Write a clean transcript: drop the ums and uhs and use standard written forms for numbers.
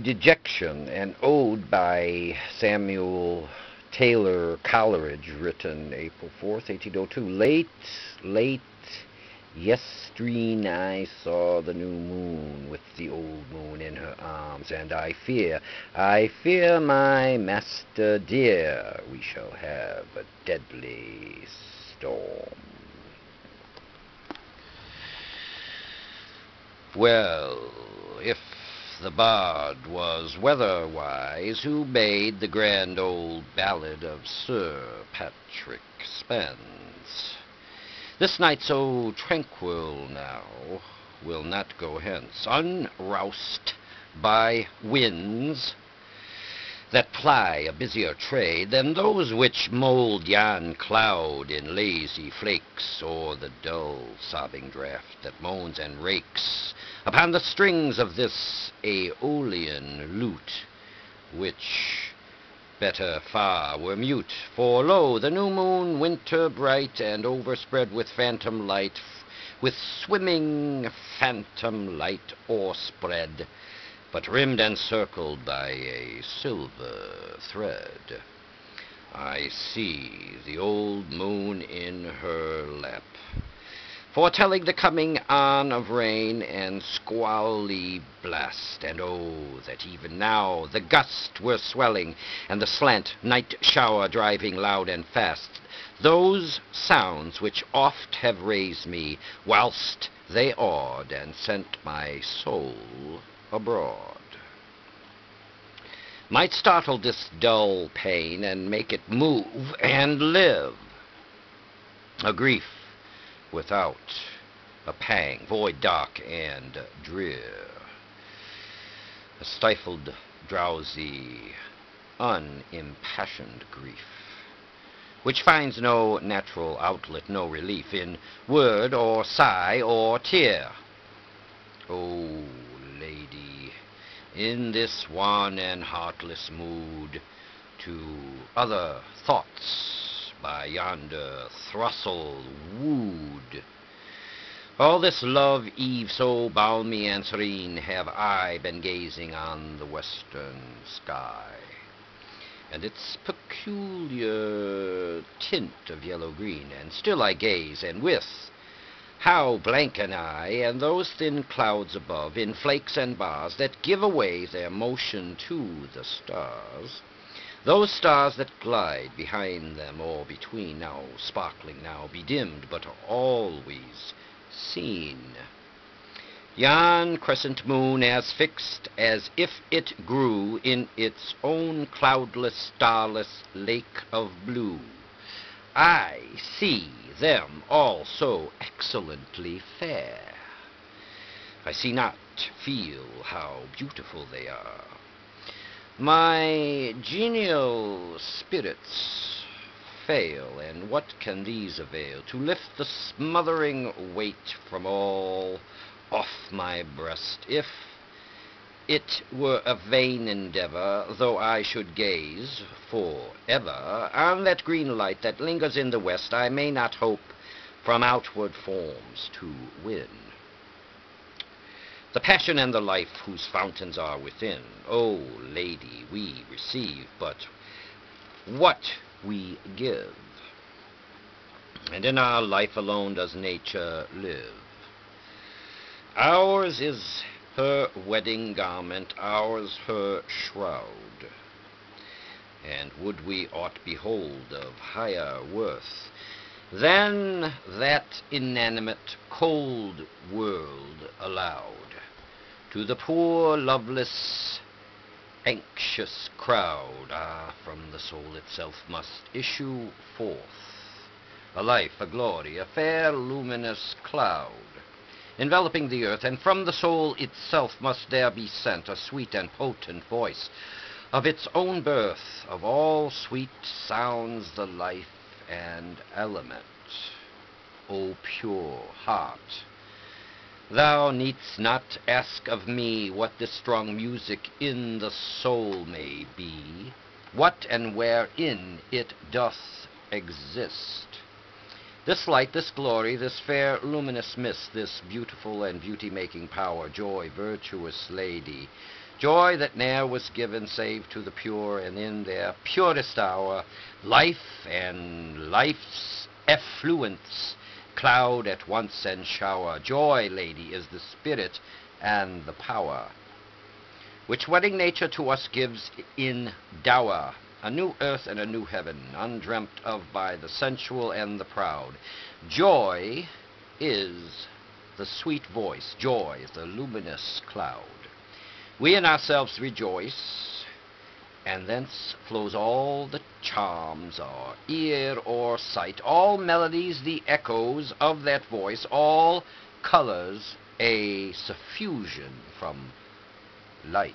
Dejection, an ode by Samuel Taylor Coleridge, written April 4th, 1802. Late, yestreen I saw the new moon with the old moon in her arms, and I fear my master dear, we shall have a deadly storm. Well, if the bard was weather-wise who made the grand old ballad of Sir Patrick Spence, this night so tranquil now will not go hence, unroused by winds that ply a busier trade than those which mould yon cloud in lazy flakes, or the dull sobbing draught that moans and rakes upon the strings of this Æolian lute, which better far were mute. For lo, the new moon, winter bright, and overspread with phantom light, with swimming phantom light o'erspread, but rimmed and circled by a silver thread. I see the old moon in her lap, foretelling the coming on of rain and squally blast. And oh, that even now the gust were swelling, and the slant night shower driving loud and fast, those sounds which oft have raised me, whilst they awed and sent my soul abroad, might startle this dull pain and make it move and live, a grief without a pang, void, dark, and drear, a stifled, drowsy, unimpassioned grief, which finds no natural outlet, no relief in word or sigh or tear. O lady, in this wan and heartless mood, to other thoughts by yonder throstle wooed, all this love eve so balmy and serene have I been gazing on the western sky, and its peculiar tint of yellow-green, and still I gaze, and with how blank an eye, and those thin clouds above, in flakes and bars, that give away their motion to the stars, those stars that glide behind them or between, now sparkling, now bedimmed, but always seen. Yon crescent moon, as fixed as if it grew in its own cloudless, starless lake of blue, I see them all so excellently fair. I see not, feel how beautiful they are. My genial spirits fail, and what can these avail to lift the smothering weight from all off my breast, if it were a vain endeavor, though I should gaze for ever on that green light that lingers in the west, I may not hope from outward forms to win the passion and the life whose fountains are within. O lady, we receive but what we give, and in our life alone does nature live. Ours is her wedding garment, ours her shroud, and would we aught behold of higher worth than that inanimate, cold world allowed to the poor, loveless, anxious crowd? Ah, from the soul itself must issue forth a life, a glory, a fair, luminous cloud, enveloping the earth, and from the soul itself must there be sent a sweet and potent voice of its own birth, of all sweet sounds the life and element. O pure heart, thou needst not ask of me what this strong music in the soul may be, what and wherein it doth exist. This light, this glory, this fair luminous mist, this beautiful and beauty-making power, joy, virtuous lady, joy that ne'er was given save to the pure, and in their purest hour, life and life's effluence cloud at once and shower. Joy, lady, is the spirit and the power, which wedding nature to us gives in dower, a new earth and a new heaven, undreamt of by the sensual and the proud. Joy is the sweet voice, joy is the luminous cloud. We in ourselves rejoice, and thence flows all the charms, or ear or sight, all melodies the echoes of that voice, all colors a suffusion from light.